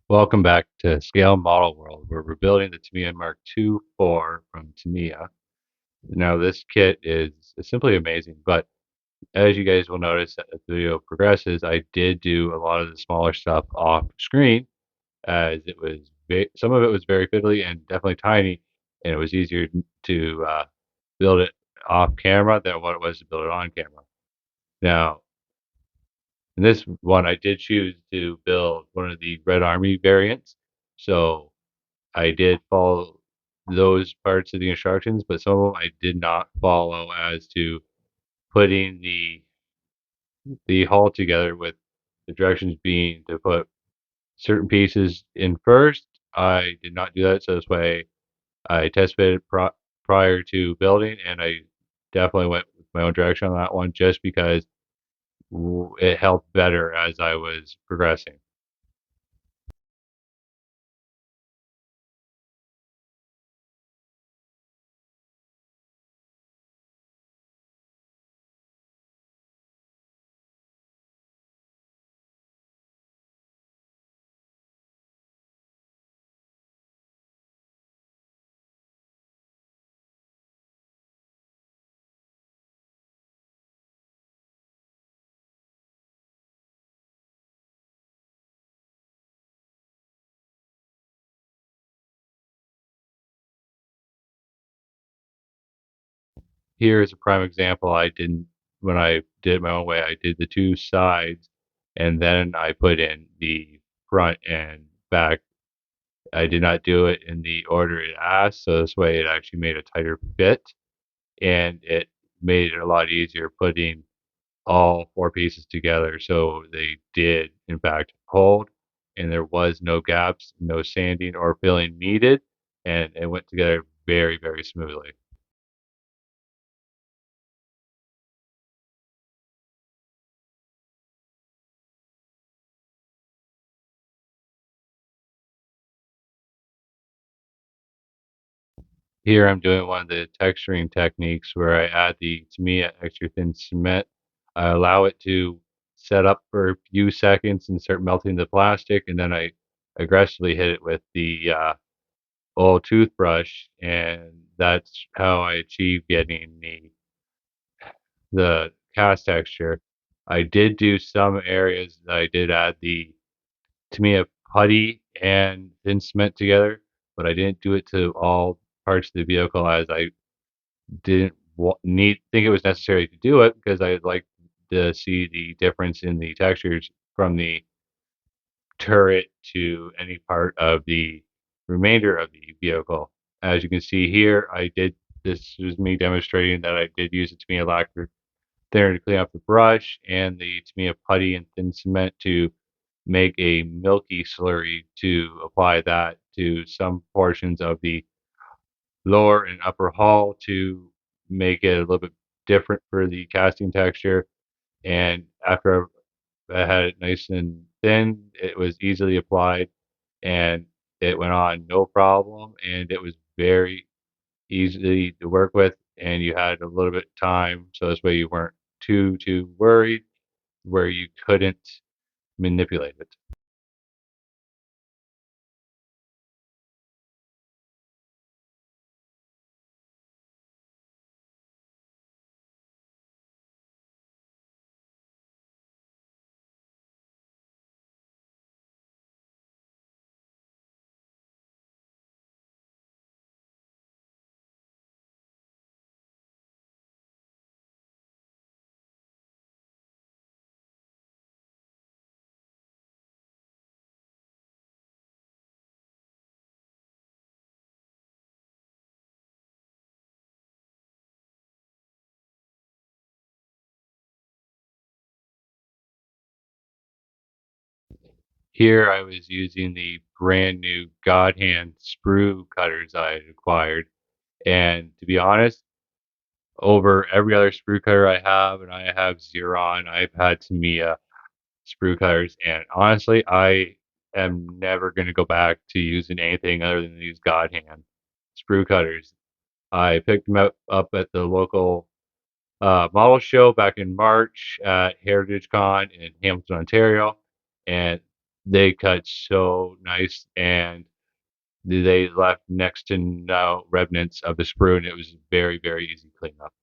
Welcome back to Scale Model World, where we're building the Tamiya Mk.2 4 from Tamiya. Now, this kit is simply amazing, but as you guys will notice as the video progresses, I did do a lot of the smaller stuff off screen, as it was some of it was very fiddly and definitely tiny, and it was easier to build it off camera than what it was to build it on camera. Now, in this one, I did choose to build one of the Red Army variants, so I did follow those parts of the instructions, but some of them I did not follow as to putting the hull together, with the directions being to put certain pieces in first. I did not do that, so this way I test fitted prior to building, and I definitely went with my own direction on that one just because it helped better as I was progressing. Here is a prime example. I didn't When I did it my own way, I did the 2 sides, and then I put in the front and back. I did not do it in the order it asked, so this way it actually made a tighter fit, and it made it a lot easier putting all 4 pieces together, so they did in fact hold, and there was no gaps, no sanding or filling needed, and it went together very, very smoothly. Here I'm doing one of the texturing techniques where I add the Tamiya extra thin cement. I allow it to set up for a few seconds and start melting the plastic, and then I aggressively hit it with the old toothbrush, and that's how I achieve getting the cast texture. I did do some areas that I did add the Tamiya putty and thin cement together, but I didn't do it to all parts of the vehicle, as I didn't think it was necessary to do it because I'd like to see the difference in the textures from the turret to any part of the remainder of the vehicle. As you can see here, this is me demonstrating that I did use a Tamiya lacquer thinner to clean up the brush and the Tamiya putty and thin cement to make a milky slurry to apply that to some portions of the lower and upper hull to make it a little bit different for the casting texture. And after I had it nice and thin, it was easily applied, and it went on no problem. And it was very easy to work with, and you had a little bit of time, so this way you weren't too worried where you couldn't manipulate it. Here I was using the brand new God Hand sprue cutters I had acquired, and to be honest, over every other sprue cutter I have, and I have Xeron, I've had Tamiya sprue cutters, and honestly, I am never going to go back to using anything other than these God Hand sprue cutters. I picked them up at the local model show back in March at Heritage Con in Hamilton, Ontario, and they cut so nice, and they left next to no remnants of the sprue, and it was very, very easy cleanup.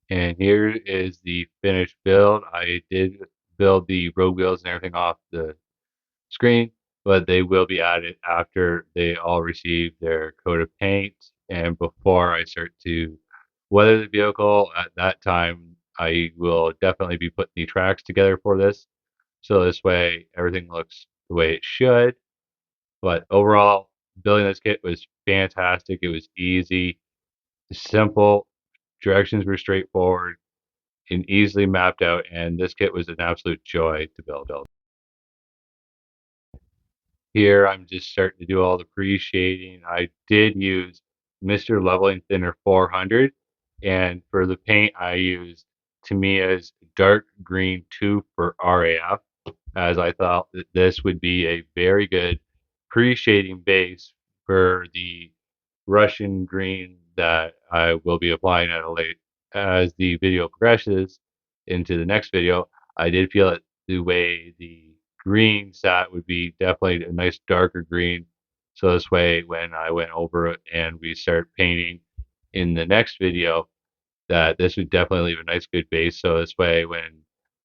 And here is the finished build. I did build the road wheels and everything off the screen, but they will be added after they all receive their coat of paint and before I start to weather the vehicle. At that time, I will definitely be putting the tracks together for this. So this way, everything looks the way it should. But overall, building this kit was fantastic. It was easy, simple, directions were straightforward and easily mapped out, and this kit was an absolute joy to build. Here, I'm just starting to do all the pre-shading. I did use Mr. Leveling Thinner 400, and for the paint, I used Tamiya's Dark Green 2 for RAF, as I thought that this would be a very good pre-shading base for the Russian green that I will be applying at a late as the video progresses into the next video. I did feel that the way the green sat would be definitely a nice darker green. So this way, when I went over it and we start painting in the next video, that this would definitely leave a nice good base. So this way, when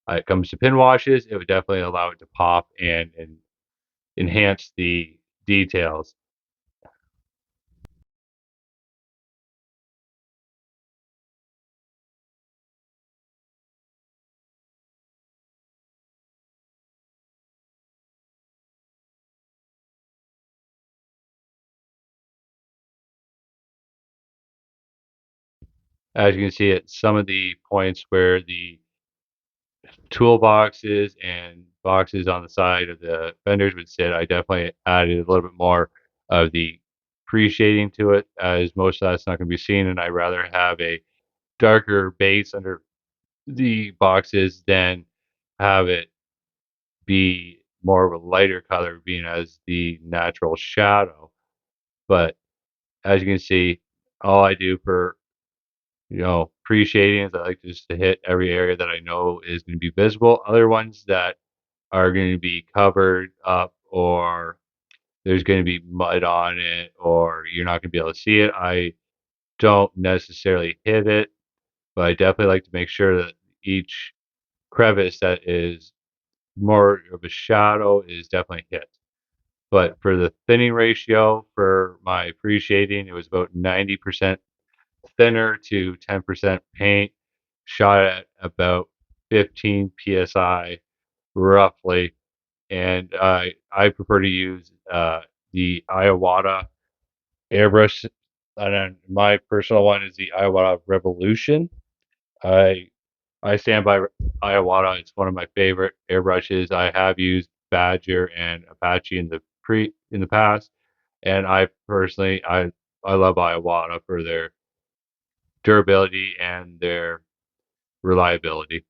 it comes to pin washes, it would definitely allow it to pop and enhance the details. As you can see at some of the points where the toolboxes and boxes on the side of the fenders would sit, I definitely added a little bit more of the pre-shading to it, as most of that's not going to be seen, and I'd rather have a darker base under the boxes than have it be more of a lighter color, being as the natural shadow. But as you can see, all I do for pre-shading is I like just to hit every area that I know is going to be visible. Other ones that are going to be covered up or there's going to be mud on it or you're not going to be able to see it. I don't necessarily hit it, but I definitely like to make sure that each crevice that is more of a shadow is definitely hit. But for the thinning ratio for my pre-shading, it was about 90% thinner to 10% paint, shot at about 15 psi roughly. And I prefer to use the Iwata airbrush. And then my personal one is the Iwata Revolution. I I stand by Iwata. It's one of my favorite airbrushes. I have used Badger and Apache in the past, and I personally I love Iwata for their durability and their reliability.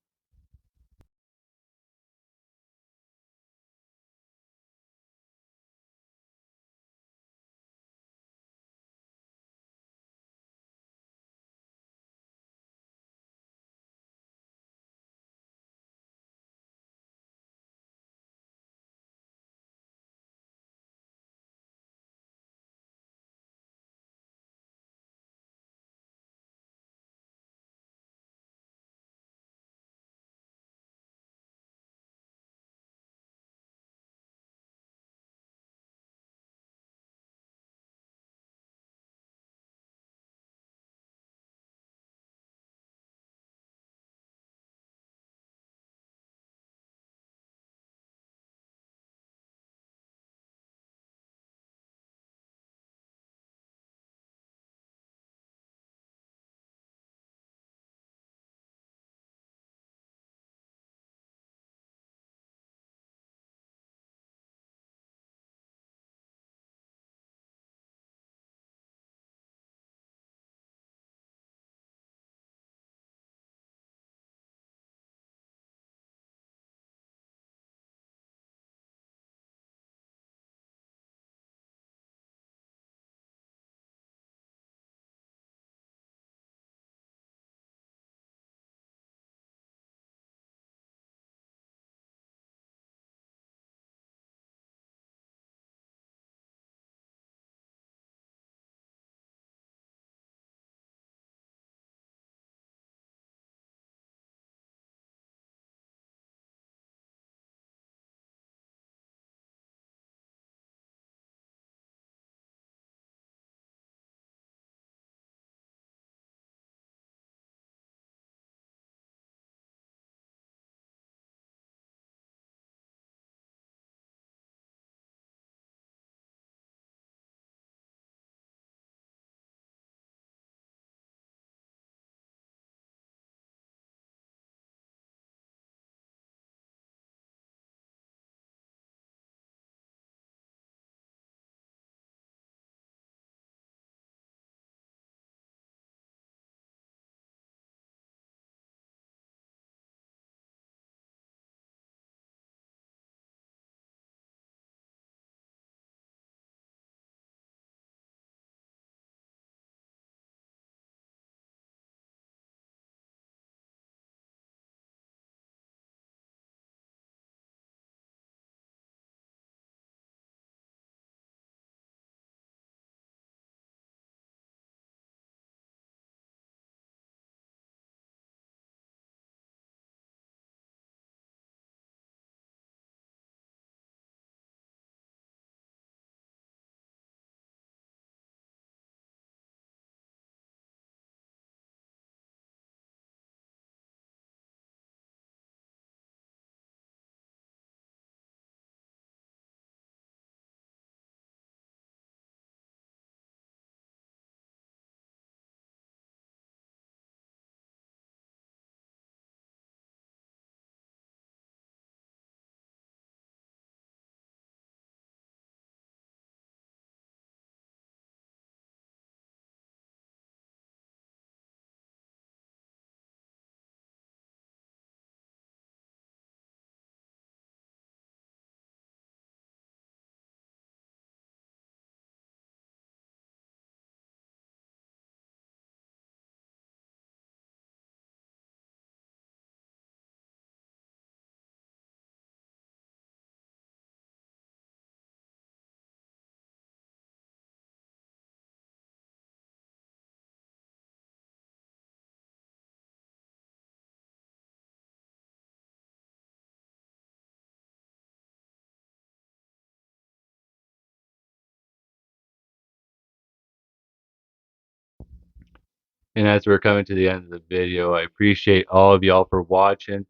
And as we're coming to the end of the video, I appreciate all of y'all for watching.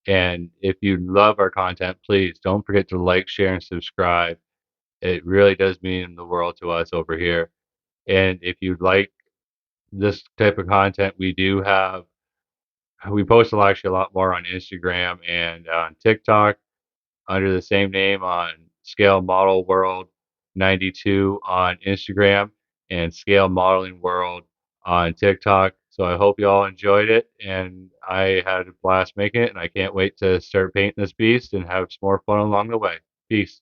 And if you love our content, please don't forget to like, share, and subscribe. It really does mean the world to us over here. And if you like this type of content, we post actually a lot more on Instagram and on TikTok under the same name on Scale Model World 92 on Instagram and Scale Modeling World on TikTok. So I hope you all enjoyed it, and I had a blast making it, and I can't wait to start painting this beast and have some more fun along the way. Peace.